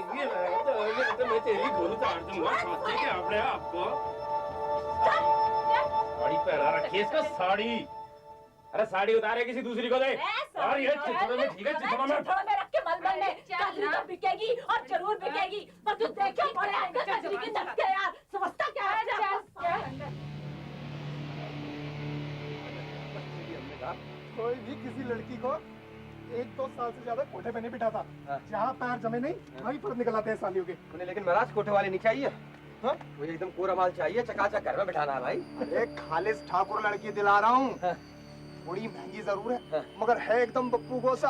मैं तेरी गोली काट दूंगा। समझते क्या आपने आपको? साड़ी पहना रखी है इसका, साड़ी। अरे साड़ी उतारे किसी दूसरी को दे। और ये चिथड़े में, ठीक है, चिथड़े में रख के मलमल में कजरी तो बिकेगी और जरूर बिकेगी, पर तू देखे पड़े कजरी की धक्के यार, समझता क्या है? कोई भी किसी लड़की को 1-2 साल से ज्यादा कोठे पे नहीं बिठाता। जहाँ पैर जमे नहीं वहीं पर निकल आते हैं सालियों के। उन्हें लेकिन महाराज कोठे वाले नहीं चाहिए। हाँ? वो एकदम पूरा माल चाहिए, चकाचक घर में बिठाना है भाई। अरे खालिस ठाकुर लड़की दिला रहा हूँ। बड़ी महंगी जरूर है, मगर है एकदम बप्पू गोसा।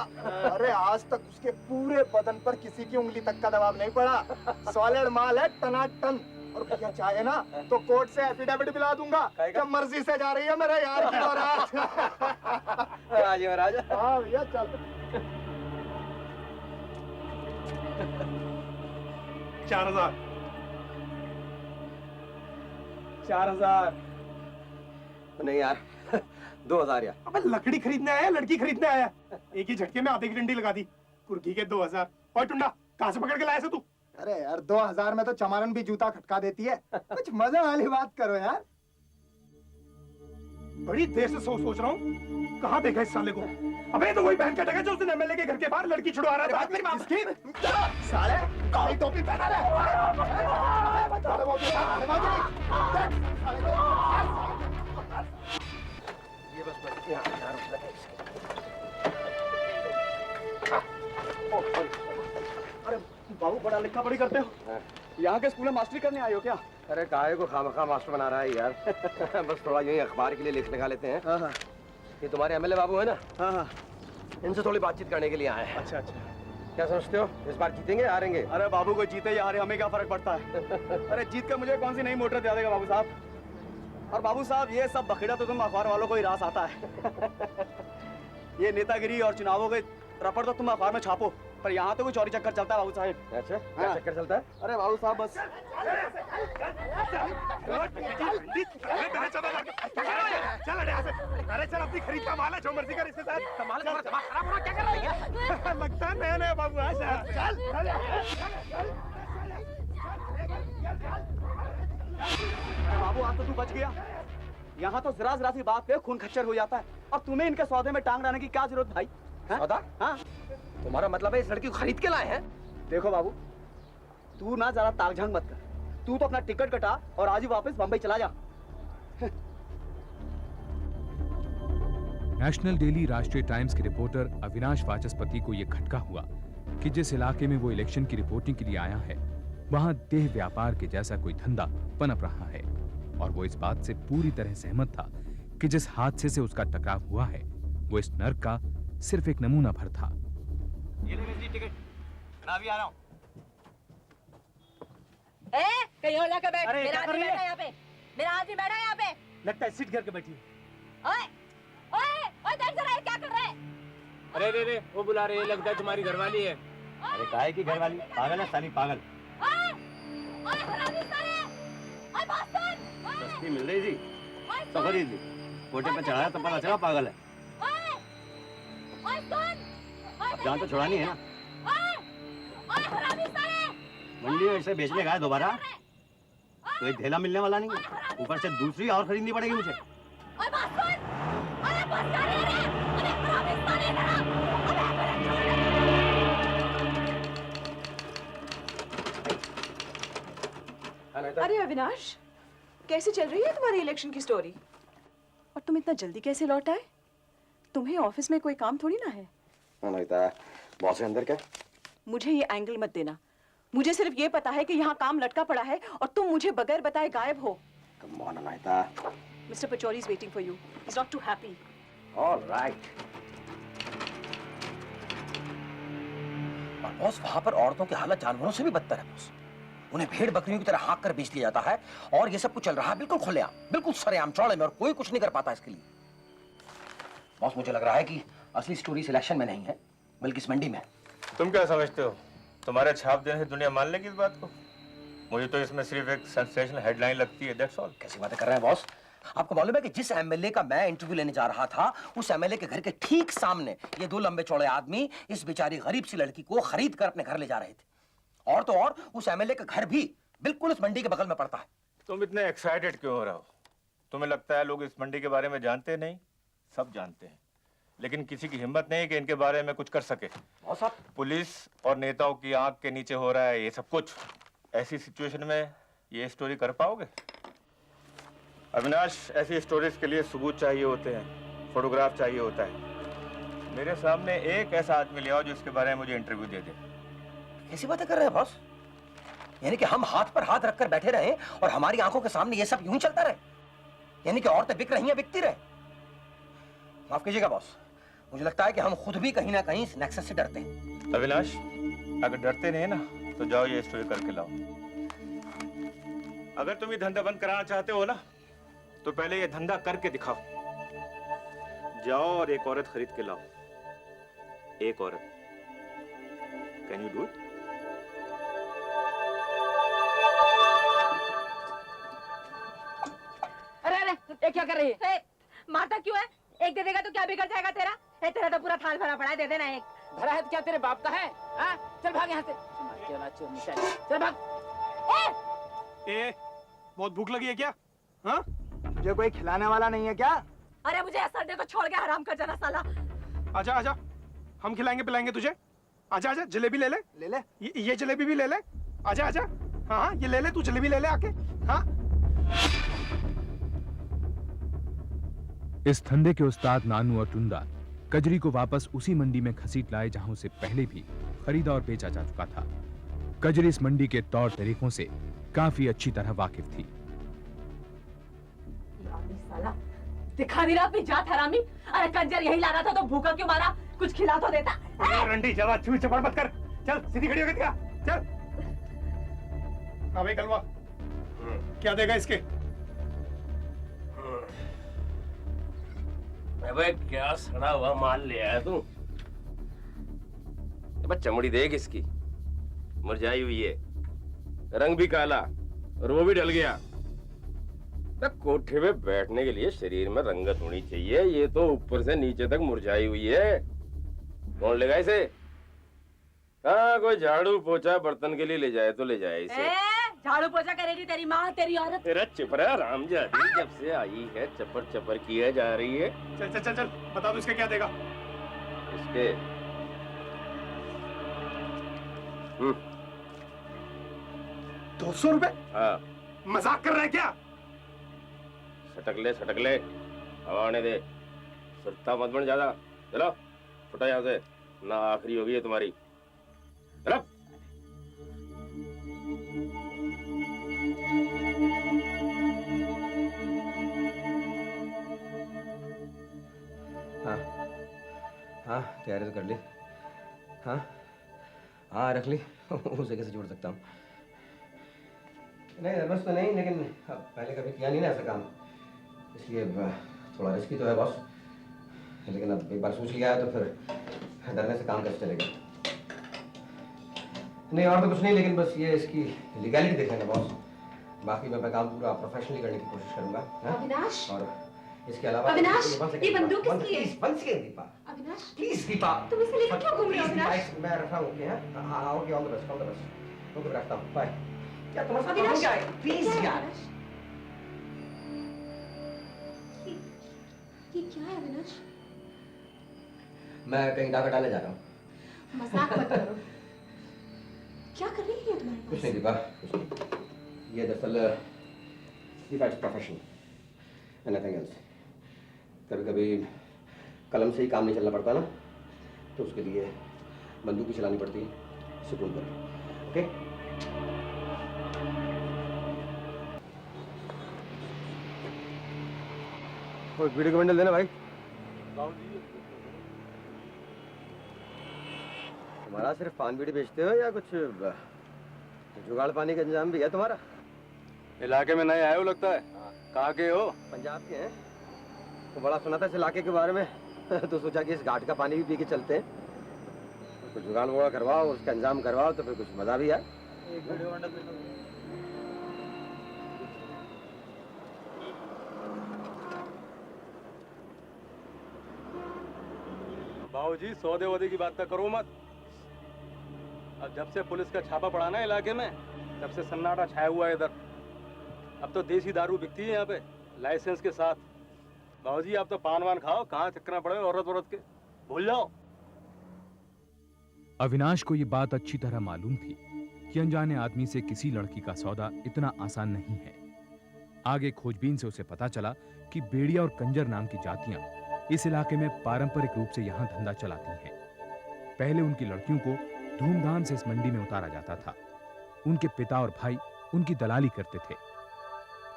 अरे आज तक उसके पूरे बदन पर किसी की उंगली तक का दबाव नहीं पड़ा। सॉलिड माल है, टनाटन। और भैया चाहे ना तो कोर्ट से एफिडेविट दिला दूंगा कि मर्जी से जा रही है मेरे यार की बारात। महाराज। हाँ भैया चल। 4000 4000 नहीं यार, 2000 यार। अबे लकड़ी खरीदने आया, लड़की खरीदने आया। एक ही झटके में आधे की डंडी लगा दी। कुर्की के 2000। और टुंडा कहाँ से पकड़ के लाया से तू? अरे यार 2000 में तो चमारन भी जूता खटका देती है। कुछ मजा वाली बात करो यार। बड़ी देर से सोच रहा हूँ, कहाँ देखा इस साले को? अबे तो वही बहन का टका जो उसने एमएलए के घर के बाहर लड़की छुड़वा रहा था। साले काली टोपी पहना है। ये बस अरे बाबू बड़ा लिखा पढ़ी करते हो? यहाँ के स्कूल में मास्टरी करने आए हो क्या? अरे काहे को खामखा मास्टर बना रहा है यार। बस थोड़ा यूं ही अखबार के लिए लिख लगा लेते हैं। हाँ। ये तुम्हारे एमएलए बाबू है ना? हाँ। इनसे थोड़ी बातचीत करने के लिए आए हैं। अच्छा। क्या समझते हो, इस बार जीतेंगे हारेंगे? अरे बाबू को जीते या हारे हमें क्या फर्क पड़ता है? अरे जीत कर मुझे कौन सी नई मोटर दिला देगा बाबू साहब? और बाबू साहब ये सब बखेड़ा तो तुम अखबार वालों को ही रास आता है। ये नेतागिरी और चुनावों के रपड़ तो तुम अखबार में छापो, पर यहाँ तो कोई चोरी चक्कर चलता है बाबू साहब। अच्छा, क्या चक्कर चलता है? अरे बाबू साहब बस चल अपनी खरीद का माल है, जो मर्जी कर इसके साथ। माल खराब होना क्या कर रही है? लगता है नया बाबू। चल बाबू आज तो तू बच गया। यहाँ तो जरा सी बात पे खून खच्चर हो जाता है, और तुम्हें इनके सौदे में टांग डालने की क्या जरूरत भाई? सौदा? हाँ। तुम्हारा मतलब है इस लड़की को खरीद के लाए हैं? देखो बाबू, तू ना ज्यादा ताकझंग मत कर। तू तो अपना टिकट कटा और आज ही वापस बंबई चला जा। नेशनल डेली राष्ट्रीय टाइम्स के रिपोर्टर अविनाश वाचस्पति को यह खटका हुआ कि जिस इलाके में वो इलेक्शन की रिपोर्टिंग के लिए आया है, वहां देह व्यापार के जैसा कोई धंधा पनप रहा है, और वो इस बात से पूरी तरह सहमत था कि जिस हादसे से उसका टकराव हुआ है वो इस नर्क का सिर्फ एक नमूना भर था। ये ले मेरी टिकट, मैं अभी आ रहा हूँ। कहीं और जाकर बैठ। अरे, मेरा क्या कर आदमी रही है? बैठा यहाँ पे। मेरा आदमी बैठा यहाँ पे। लगता है सीट घर के बैठी है। ओए देख जरा ये क्या कर रहे हैं? अरे वो बुला रहे हैं, लगता है तुम्हारी घरवाली है। अरे काहे की घरवाली? पागल है साली, पागल। हरामी साले! बात सुन! सस्ती मिल रही थी तो खरीद ली, कोटे पे चढ़ाया तो पता चला पागल है। अब जान तो छुड़ानी है ना। हरामी साले! मंडी में इसे बेचने का है दोबारा तो एक ढेला मिलने वाला नहीं है, ऊपर से दूसरी और खरीदनी पड़ेगी मुझे। बात सुन! अरे बस कर रे! अरे हरामी साले जरा! अरे अविनाश, कैसे चल रही है तुम्हारी इलेक्शन की स्टोरी? और तुम इतना जल्दी कैसे लौट आए? तुम्हें ऑफिस में कोई काम थोड़ी ना है। बॉस है अंदर क्या? मुझे ये एंगल मत देना। मुझे सिर्फ ये पता है कि यहाँ काम लटका पड़ा है और तुम मुझे बगैर बताए गायब हो। Come on, Anaita. Mr. Pachori is waiting for you. He's not too happy. All right. और बॉस वहाँ पर औरतों की हालत जानवरों से भी बदतर है बॉस। उन्हें भेड़ बकरियों की तरह हाँक कर बेच दिया जाता है, और ये सब कुछ चल रहा है बिल्कुल खुलेआम, बिल्कुल सरेआम चौड़े में, और कोई कुछ नहीं कर पाता इसके लिए। बॉस मुझे लग रहा है कि असली स्टोरी सिलेक्शन में नहीं है बल्कि इस मंडी में है। तुम क्या समझते हो, तुम्हारे छाप देने से दुनिया मान लेगी इस बात को? मुझे तो इसमें सिर्फ एक सेंसेशनल हेडलाइन लगती है, दैट्स ऑल। कैसी बातें कर रहे हैं बॉस? आपको मालूम है कि जिस एमएलए का मैं इंटरव्यू लेने जा रहा था, उस एमएलए के घर के ठीक सामने ये दो लंबे चौड़े आदमी इस बेचारी गरीब सी लड़की को खरीद कर अपने घर ले जा रहे थे। और तो और उस एमएलए का घर भी बिल्कुल इस मंडी के बगल में पड़ता है। तुम इतने एक्साइटेड क्यों हो रहे हो? तुम्हें लगता है लोग इस मंडी के बारे में जानते नहीं? सब जानते हैं, लेकिन किसी की हिम्मत नहीं कि इनके बारे में कुछ कर सके। और साहब, पुलिस और नेताओं की आंख के नीचे हो रहा है ये सब कुछ। ऐसी सिचुएशन में ये स्टोरी कर पाओगे? अविनाश, ऐसी स्टोरीज के लिए सबूत चाहिए होते हैं, फोटोग्राफ चाहिए होता है। मेरे सामने एक ऐसा आदमी ले आओ जो इसके बारे में मुझे इंटरव्यू दे दे। कैसी बातें कर रहे हैं बॉस? यानी कि हम हाथ पर हाथ रखकर बैठे रहे और हमारी आंखों के सामने ये सब यूं ही चलता रहे? यानी कि औरतें बिक रही हैं, बिकती रहे? माफ कीजिएगा बॉस, मुझे लगता है कि हम खुद भी कहीं ना कहीं इस नेक्सस से डरते हैं। अविनाश, अगर डरते नहीं ना तो जाओ ये स्टोरी करके लाओ। अगर तुम ये धंधा बंद कराना चाहते हो ना तो पहले ये धंधा करके दिखाओ। जाओ और एक औरत खरीद के लाओ। एक औरत। Can you do it? अरे अरे, ये क्या कर रही है? मारता क्यों है? एक दे देगा तो क्या बिगड़ जाएगा तेरा? तेरा तो पूरा थाल भरा पड़ा है, दे देना एक। भरा है तो क्या तेरे बाप का है? हाँ? चल भाग यहाँ से। चल भाग। बहुत भूख लगी है क्या? हाँ? तुझे कोई खिलाने वाला नहीं है क्या? अरे मुझे संडे को छोड़ के हराम कर जाना साला। आजा आजा, हम खिलाएंगे पिलाएंगे तुझे। आजा आजा, जलेबी ले ले। ले ले। ये जलेबी भी ले ले। आजा आजा। हाँ हाँ, ये ले ले, तू जलेबी ले ले आके। हाँ। इस धंधे के उस्ताद नानू और टुंडा कजरी को वापस उसी मंडी में घसीट लाए जहां उसे पहले भी खरीदा और बेचा जा चुका था। कजरी इस मंडी के तौर तरीकों से काफी अच्छी तरह वाकिफ थी। साला दिखा नहीं रहा अपनी जात हरामी। अरे कंजर यही लाना था तो भूखा क्यों मारा? कुछ खिला तो देता। रंडी जवा चूई चपड़ मत कर। चल सीधी खड़ी होके दिखा। चल। हाँ भाई कलवा, क्या देगा इसके? अबे क्या सड़ा हुआ माल ले आया तू? अबे चमड़ी देख इसकी, मुरझाई हुई है, रंग भी काला और वो भी ढल गया। कोठे पे बैठने के लिए शरीर में रंगत होनी चाहिए, ये तो ऊपर से नीचे तक मुरझाई हुई है। कौन लेगा इसे? हाँ, कोई झाड़ू पोछा बर्तन के लिए ले जाए तो ले जाए इसे। झाड़ू पोछा करेगी तेरी माँ, तेरी औरत। तेरा चिपरा रामजादी जब से आई है चपर चपर किए जा रही है। चल चल चल चल, बता दो इसके क्या देगा? इसके 200 रुपए? हाँ। मजाक कर रहा है क्या? सटक ले, हवा आने दे, सुरता मत बन ज्यादा। चलो फुटा यहाँ से, ना आखिरी होगी है तुम्हारी। चलो। हाँ हाँ, तैयारी तो कर ली। हाँ हाँ, रख ली। उसे कैसे जोड़ सकता हूँ? नहीं, नर्वस तो नहीं, लेकिन पहले कभी किया नहीं ना ऐसा काम, इसलिए थोड़ा रिस्की तो है बॉस। लेकिन अब एक बार सोच लिया है तो फिर डरने से काम कैसे चलेगा? नहीं और तो कुछ नहीं, लेकिन बस ये इसकी लीगैलिटी देख लेना बॉस। बाकी मैं काम पूरा प्रोफेशनली करने की कोशिश करूंगा। अविनाश, और इसके अलावा अविनाश, ये बंदूक किसकी है? बंद से दीपा, अविनाश, प्लीज दीपा, तुम इसे लेकर क्यों घूम रहे हो अविनाश? मैं रखा हूँ। ओके? हाँ okay, all the best, all the best. Okay, रखता हूँ, बाय। क्या तुम्हारे साथ अविनाश, क्या है? प्लीज यार। ये क्या है अविनाश? मैं कहीं डाका डालने जा रहा हूँ। मजाक मत करो। क्या कर रही है तुम्हारे कुछ नहीं दीपा, कुछ नहीं। ये दरअसल Deepa it's profession and nothing else. कभी कभी कलम से ही काम नहीं चलना पड़ता ना, तो उसके लिए बंदूक भी चलानी पड़ती है सुकून पर। ओके? कोई वीडियो का बंडल देना भाई। तुम्हारा सिर्फ पान बीड़ी बेचते हो या कुछ जुगाड़ पानी का इंतजाम भी है तुम्हारा? इलाके में नए आए हो लगता है। कहाँ के हो? पंजाब के हैं। तो बड़ा सुना था इस इलाके के बारे में तो सोचा कि इस घाट का पानी भी पी के चलते हैं। कुछ जुगाड़ वुगाड़ करवाओ, उसका इंतजाम करवाओ तो फिर कुछ मजा भी आए। बाबूजी, सौदे वौदे की बात तो करो मत। अब जब से पुलिस का छापा पड़ा ना इलाके में, तब से सन्नाटा छाया हुआ है इधर। अब तो देसी दारू बिकती है यहाँ पे लाइसेंस के साथ। बाबूजी आप तो पान वान खाओ, कहाँ चक्कर पड़े औरत के, भूल जाओ। अविनाश को ये बात अच्छी तरह मालूम थी कि अनजाने आदमी से किसी लड़की का सौदा इतना आसान नहीं है। आगे खोजबीन से उसे पता चला कि बेड़िया और कंजर नाम की जातियां इस इलाके में पारंपरिक रूप से यहां धंधा चलाती हैं। पहले उनकी लड़कियों को धूमधाम से इस मंडी में उतारा जाता था। उनके पिता और भाई उनकी दलाली करते थे,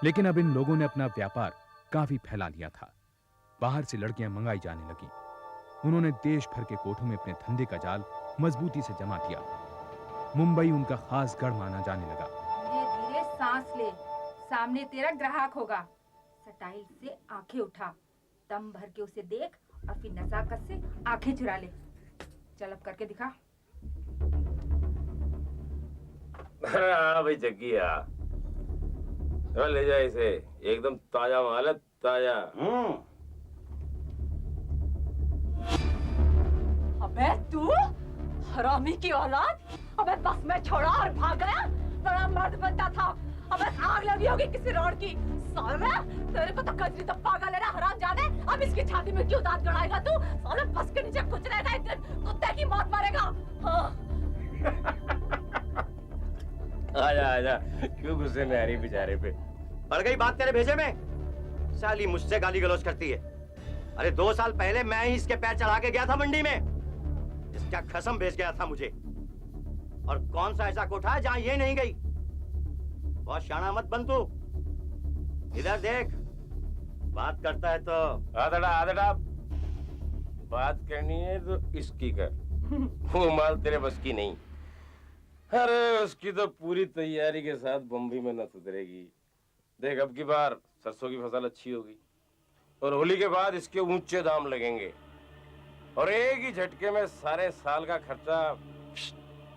लेकिन अब इन लोगों ने अपना व्यापार काफी फैला लिया था। बाहर से लड़कियां मंगाई जाने लगी। उन्होंने देश भर के कोठों में अपने धंधे का जाल मजबूती से जमा दिया। मुंबई उनका खास गढ़ माना जाने लगा। धीरे धीरे सांस ले, सामने तेरा ग्राहक होगा। स्टाइल से आंखें उठा, दम भर के उसे देख और फिर नजाकत से आंखें चुरा ले। चल अब करके दिखा। हाँ भाई जग्गिया, ले जा इसे, एकदम ताजा माल है, ताजा। अबे तू हरामी की औलाद, अबे बस में छोड़ा और भाग गया। बड़ा मर्द बनता था, अबे आग लगी होगी किसी रोड की। साले तेरे को तो कजरी तो पागल है ना हरामजादे। अब इसकी छाती में क्यों दांत गड़ाएगा तू? साले बस के नीचे कुचलेगा, एक दिन कुत्ते की मौत मरेगा। हाँ। आजा आजा, क्यों गुस्से में आ रही बेचारे पे? पड़ गई बात तेरे भेजे में? साली मुझसे गाली गलौज करती है। अरे 2 साल पहले मैं ही इसके पैर चढ़ा के गया था मंडी में। इसका खसम बेच गया था मुझे। और कौन सा ऐसा कोठा है जहां ये नहीं गई? बहुत शाना मत बन तू। इधर देख, बात करता है तो आदड़ा आदड़ा, बात करनी है तो इसकी कर। वो माल तेरे बस की नहीं। अरे उसकी तो पूरी तैयारी के साथ बम्बई में न सुधरेगी। देख अब की बार सरसों की फसल अच्छी होगी और होली के बाद इसके ऊंचे दाम लगेंगे और एक ही झटके में सारे साल का खर्चा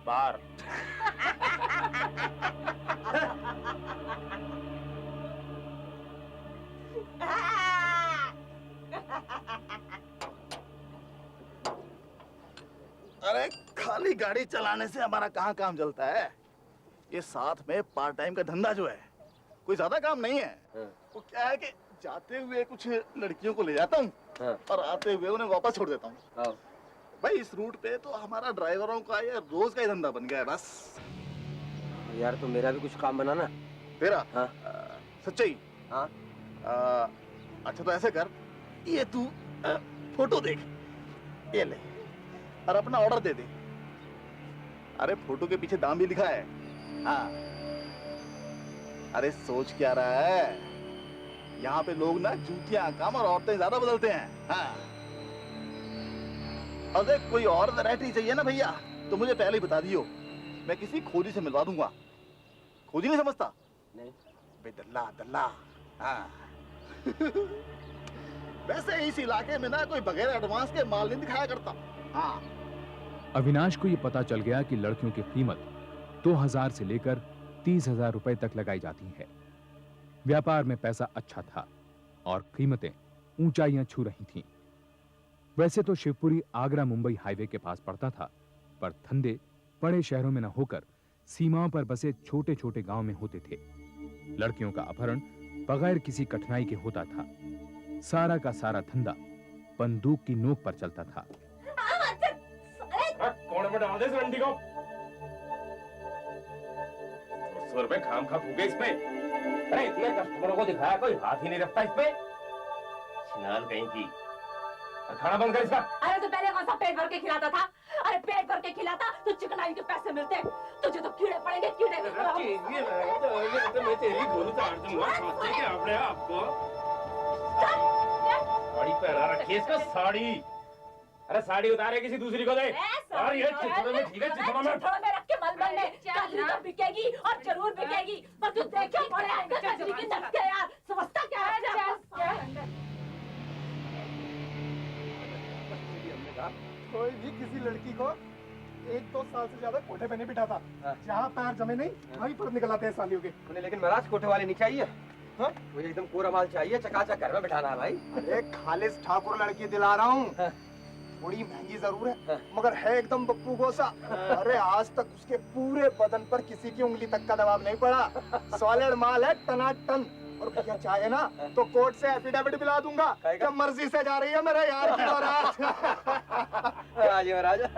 बाहर। अरे खाली गाड़ी चलाने से हमारा कहाँ काम चलता है? ये साथ में पार्ट टाइम का धंधा जो है, कोई ज्यादा काम नहीं है। वो क्या है कि जाते हुए कुछ लड़कियों को ले जाता हूँ और आते हुए उन्हें वापस छोड़ देता हूँ। भाई इस रूट पे तो हमारा ड्राइवरों का ये रोज का ही धंधा बन गया है बस। यार तो मेरा भी कुछ काम बना ना। तेरा? हाँ। सच्चाई? हाँ। अच्छा तो ऐसे कर, ये तू फोटो देख, ये ले और अपना ऑर्डर दे दे। अरे फोटो के पीछे दाम भी लिखा है। हाँ। अरे सोच क्या रहा है, यहाँ पे लोग ना जूतियां कम और औरतें ज्यादा बदलते हैं। हाँ। और देख कोई और वैरायटी चाहिए ना भैया तो मुझे पहले ही बता दियो, मैं किसी खोजी से मिलवा दूंगा। खोजी नहीं समझता? नहीं। दल्ला दल्ला। हाँ। वैसे इस इलाके में ना कोई बगैर एडवांस के माल नहीं दिखाया करता। हाँ। अविनाश को यह पता चल गया कि लड़कियों की कीमत 2000 से लेकर 30,000 रुपए तक लगाई जाती है। व्यापार में पैसा अच्छा था और कीमतें ऊंचाइयां छू रही थीं। वैसे तो शिवपुरी आगरा मुंबई हाईवे के पास पड़ता था, पर धंधे बड़े शहरों में न होकर सीमाओं पर बसे छोटे छोटे गांव में होते थे। लड़कियों का अपहरण बगैर किसी कठिनाई के होता था। सारा का सारा धंधा बंदूक की नोक पर चलता था। कौन में डाल दे इस रंडी को? 200 रुपए खाम खा फूके इस पे। अरे इतने कस्टमरों को दिखाया, कोई हाथ ही नहीं रखता इस पे। छिनाल कहीं की। खाना बंद कर इसका। अरे तो पहले कौन सा पेट भर के खिलाता था? अरे पेट भर के खिलाता तो चिकनाई के पैसे मिलते। तुझे तो कीड़े पड़ेंगे, कीड़े। मैं तेरी गोली ताड़ दूंगा, समझते क्या आपने आपको? साड़ी पहना रखी है इसका, साड़ी। अरे साड़ी उतारे किसी दूसरी को दे। और ये चित्रों में ठीक है, चित्रों में रख के मलमल में कजरी तो बिकेगी और जरूर बिकेगी। पर तू देखो पड़े आएंगे कजरी के धक्के यार, समझता क्या है? कोई भी किसी लड़की को 1-2 साल से ज्यादा कोठे पे नहीं बिठाता। जहाँ पैर जमे नहीं वहीं पर निकल आते हैं सालियों के। उन्हें लेकिन महाराज कोठे वाले नहीं चाहिए। हाँ? वो एकदम कोरा माल चाहिए, चकाचक घर में बिठाना है भाई। अरे खालिस ठाकुर लड़की दिला रहा हूँ। थोड़ी महंगी जरूर है मगर है एकदम बप्पू गोसा। अरे आज तक उसके पूरे बदन पर किसी की उंगली तक का दबाव नहीं पड़ा। सॉलिड माल है टनाटन। और भैया चाहे ना तो कोर्ट से एफिडेविट दिला दूंगा कि मर्जी से जा रही है मेरे यार की बारात।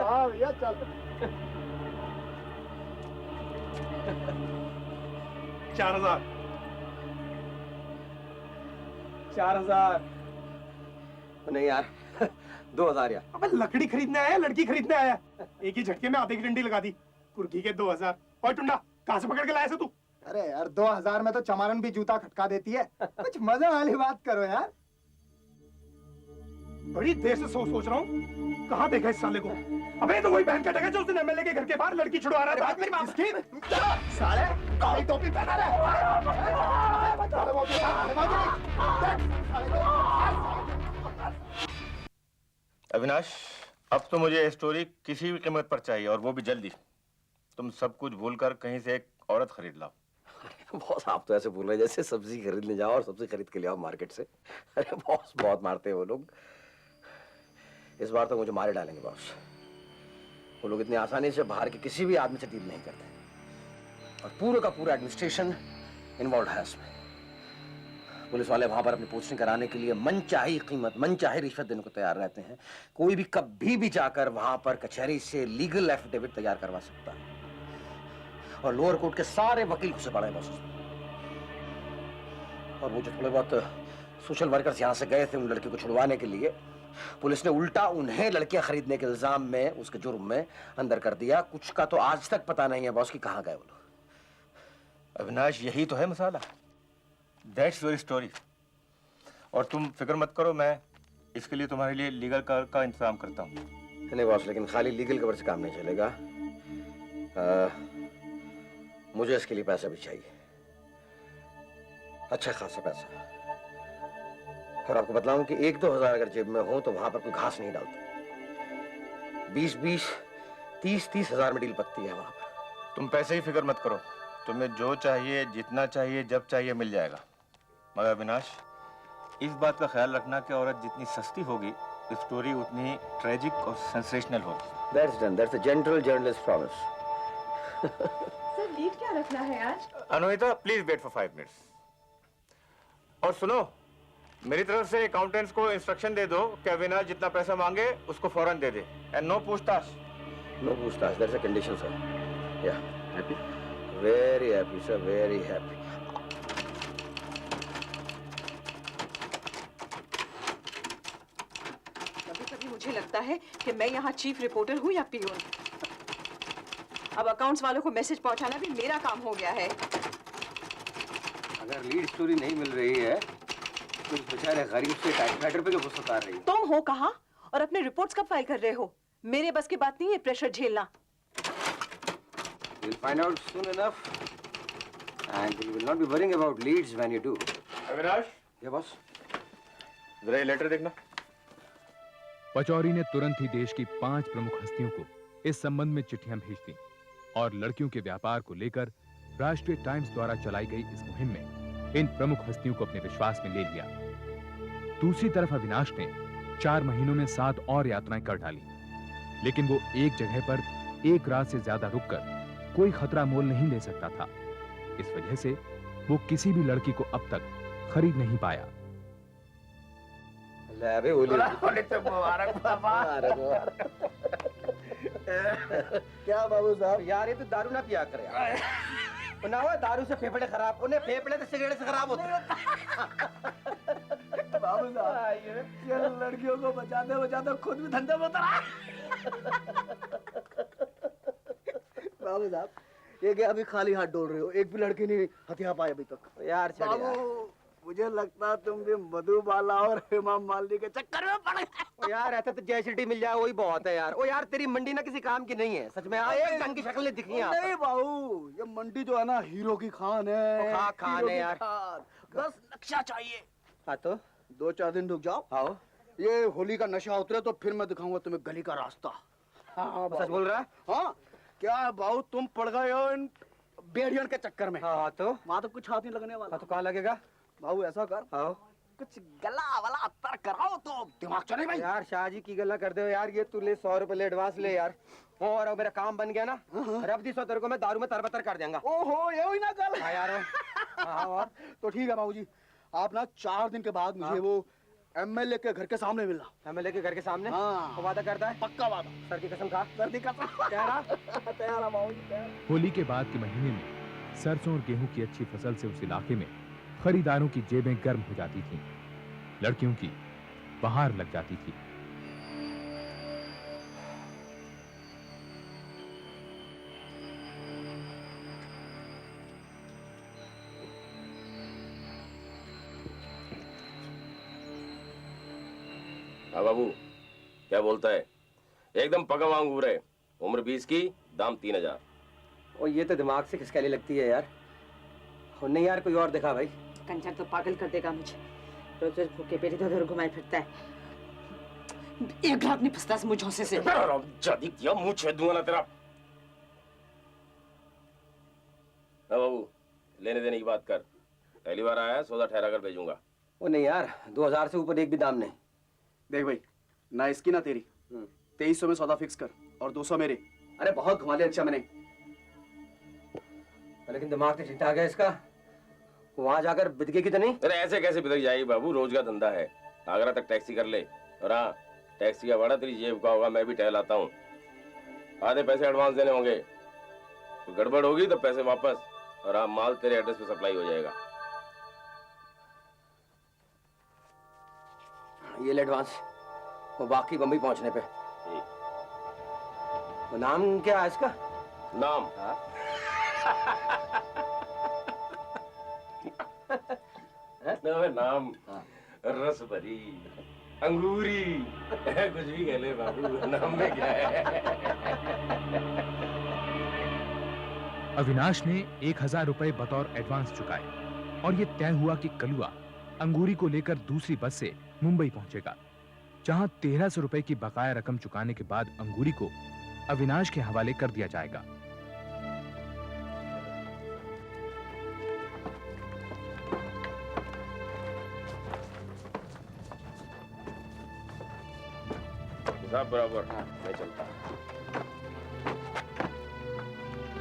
हाँ भैया चल। 4000 4000 नहीं यार 2000 यार। अबे लकड़ी खरीदने आया लड़की खरीदने आया? एक ही झटके में आधे की डंडी लगा दी। कुर्की के 2000। और टुंडा कहाँ से पकड़ के लाया से तू? अरे यार 2000 में तो चमारन भी जूता खटका देती है। कुछ मजे वाली बात करो यार। बड़ी देर से सोच रहा हूँ कहाँ देखा इस साले को। अबे तो वही बहन का टका जो उस दिन एमएलए के घर के बाहर लड़की छुड़वा रहा था। मेरी बात साले काली टोपी पहना रहा। अविनाश, अब तो मुझे ये स्टोरी किसी भी कीमत पर चाहिए और वो भी जल्दी। तुम सब कुछ भूलकर कहीं से एक औरत खरीद लाओ। बॉस आप तो ऐसे बोल रहे हैं जैसे सब्जी खरीदने जाओ और सब्जी खरीद के ले आओ मार्केट से। अरे बॉस बहुत मारते हैं वो लोग। इस बार तो मुझे मारे डालेंगे बॉस। वो लोग इतनी आसानी से बाहर के किसी भी आदमी से डील नहीं करते और पूरे का पूरा एडमिनिस्ट्रेशन इन्वॉल्व है इसमें। पुलिस वाले वहां पर अपनी पोस्टिंग कराने के लिए मनचाही कीमत मनचाही रिश्वत देने को तैयार रहते हैं। कोई भी कभी भी जाकर वहां पर कचहरी से लीगल एफिडेविट तैयार करवा सकता है और लोअर कोर्ट के सारे वकील घुसे पड़े बस। और वो जो थोड़े बहुत सोशल वर्कर्स यहाँ से गए थे उन लड़की को छुड़वाने के लिए, पुलिस ने उल्टा उन्हें लड़कियां खरीदने के इल्जाम में उसके जुर्म में अंदर कर दिया। कुछ का तो आज तक पता नहीं है बॉस कि कहाँ गए वो लोग। अविनाश यही तो है मसाला। That's your story. और तुम फिक्र मत करो, मैं इसके लिए तुम्हारे लिए लीगल कवर का इंतजाम करता हूँ। नहीं बॉस, लेकिन खाली लीगल कवर से काम नहीं चलेगा। मुझे इसके लिए पैसा भी चाहिए, अच्छा खासा पैसा। और आपको बतलाऊं कि 1-2 हजार अगर जेब में हो तो वहां पर कोई घास नहीं डालता। 20-20, 30-30 हजार में डील पकती है वहां पर। तुम पैसे ही फिक्र मत करो, तुम्हें जो चाहिए जितना चाहिए जब चाहिए मिल जाएगा। मगर अविनाश इस बात का ख्याल रखना कि औरत जितनी सस्ती होगी स्टोरी उतनी ट्रेजिक और सेंसेशनल होगी। That's done. That's a gentle journalist promise. Sir lead क्या रखना है आज? अनुहिता प्लीज वेट फॉर 5 मिनट्स। और सुनो, मेरी तरफ से अकाउंटेंट्स को इंस्ट्रक्शन दे दो कि अविनाश जितना पैसा मांगे उसको फौरन दे दे। एंड नो पूछताछ। No पूछताछ, that's a condition, sir. Yeah, happy? Very happy, sir, very happy. कभी-कभी मुझे लगता है कि मैं यहाँ चीफ रिपोर्टर हूँ या पियोन। अब अकाउंट्स वालों को मैसेज पहुँचाना भी मेरा काम हो गया है। अगर लीड स्टोरी नहीं मिल रही है तो इस बेचारे गरीब से टाइपराइटर पे क्यों गुस्सा उतार रही है? तुम हो कहाँ और अपने रिपोर्ट्स कब फाइल कर रहे हो? मेरे बस की बात नहीं है प्रेशर झेलना। You'll find out soon enough, and you will not be worrying about leads when you do. Avinash, Yeah, boss. जरा ये लेटर देखना। पचौरी ने तुरंत ही देश की 5 प्रमुख हस्तियों को इस संबंध में चिट्ठियां भेज दी और लड़कियों के व्यापार को लेकर राष्ट्रीय टाइम्स द्वारा चलाई गई इस मुहिम में इन प्रमुख हस्तियों को अपने विश्वास में ले लिया। दूसरी तरफ अविनाश ने 4 महीनों में 7 और यात्राएं कर डाली, लेकिन वो एक जगह पर एक रात से ज्यादा रुककर कोई खतरा मोल नहीं ले सकता था। इस वजह से वो किसी भी लड़की को अब तक खरीद नहीं पाया। मुबारक बाबा। क्या बाबू साहब, यार ये तो दारू ना पिया कर यार। ना हुआ दारू से फेफड़े खराब, उन्हें फेफड़े तो सिगरेट से खराब होते हैं। बाबू साहब ये लड़कियों को बचाते बचाते खुद भी धंधे में उतर आए। बाबू साहब ये क्या अभी खाली हाथ डोल रहे हो? एक भी लड़की नहीं हथिया पाए अभी तक। यार बाबू मुझे लगता तुम भी मधुबाला और हेमा मालिनी के चक्कर में पड़ गए। यार ऐसा तो जयसिटी मिल जाए वही बहुत है यार। ओ यार तेरी मंडी ना किसी काम की नहीं है सच में। एक ढंग की शक्ल नहीं दिखी है। नहीं बाबू ये मंडी जो है ना हीरो की खान है। खान है यार। बस नक्शा चाहिए। हाँ तो 2-4 दिन रुक जाओ। आओ ये होली का नशा उतरे तो फिर मैं दिखाऊंगा तुम्हें गली का रास्ता। हाँ सच बोल रहा है? हाँ क्या बाबू तुम पड़ गए हो इन बेड़ियन के चक्कर में। हाँ तो वहाँ तो कुछ हाथ नहीं लगने वाला। हाँ तो कहाँ लगेगा? बाबू ऐसा कर, आओ कुछ गला वाला अत्तर कराओ तो दिमाग चले भाई। यार शाहजी की गला कर दो यार, ये तू ले 100 रुपए ले एडवांस ले यार। और अब मेरा काम बन गया ना, रब दी 100 तेरे को मैं दारू में तरबतर कर देंगा। ओहो ये हुई ना गल। हाँ यार। हाँ और तो ठीक है बाबूजी, आप ना 4 दिन के बाद मुझे वो एमएलए के घर के सामने मिलना। एमएलए के घर के सामने? हाँ। तो वादा करता है? पक्का वादा। सर की कसम खा। सर की कसम। तैयार तैयार बाबूजी तैयार। होली के बाद के महीने में सरसों और गेहूं की अच्छी फसल से उस इलाके में खरीदारों की जेबें गर्म हो जाती थीं, लड़कियों की बहार लग जाती थी। हाँ बाबू, क्या बोलता है? एकदम पका वांगूर है, उम्र 20 की, दाम 3000। और ये तो दिमाग से खिसकाली लगती है यार। नहीं यार कोई और दिखा भाई। कंजर तो पागल कर देगा मुझे, रोज रोज भूखे पेट इधर घुमाए फिरता है। एक ग्राहक नहीं फंसता इस मुंह झोंसे से। जादी किया मुंह छेद दूंगा ना तेरा। हाँ बाबू, लेने देने की बात कर। पहली बार आया है, सौदा ठहरा कर भेजूंगा। वो नहीं यार, 2000 से ऊपर एक भी दाम नहीं। देख भाई, ना इसकी ना तेरी, 2300 में सौदा फिक्स कर और 200 मेरे। अरे बहुत घुमा लिया अच्छा मैंने। लेकिन दिमाग तो ठीक ठाक है इसका, वहां जाकर बिदकेगी तो नहीं? अरे ऐसे कैसे बिदक जाएगी बाबू, रोज का धंधा है। आगरा तक टैक्सी कर ले, और हाँ टैक्सी का भाड़ा तेरी जेब का होगा, मैं भी टहल आता हूँ। आधे पैसे एडवांस देने होंगे, तो गड़बड़ होगी तो पैसे वापस, और हाँ माल तेरे एड्रेस पे सप्लाई हो जाएगा। ये ले एडवांस, वो बाकी बम्बई पहुंचने पे। वो नाम क्या है इसका? नाम? नाम रस भरी अंगूरी, कुछ भी कह ले बाबू, नाम में क्या है। अविनाश ने 1000 रुपए बतौर एडवांस चुकाए और ये तय हुआ कि कलुआ अंगूरी को लेकर दूसरी बस से मुंबई पहुंचेगा, जहां 1300 रुपए की बकाया रकम चुकाने के बाद अंगूरी को अविनाश के हवाले कर दिया जाएगा। सब बराबर, मैं चलता।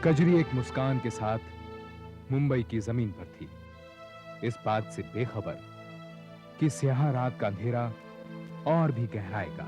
कजरी एक मुस्कान के साथ मुंबई की जमीन पर थी, इस बात से बेखबर कि स्याह रात का अंधेरा और भी गहराएगा।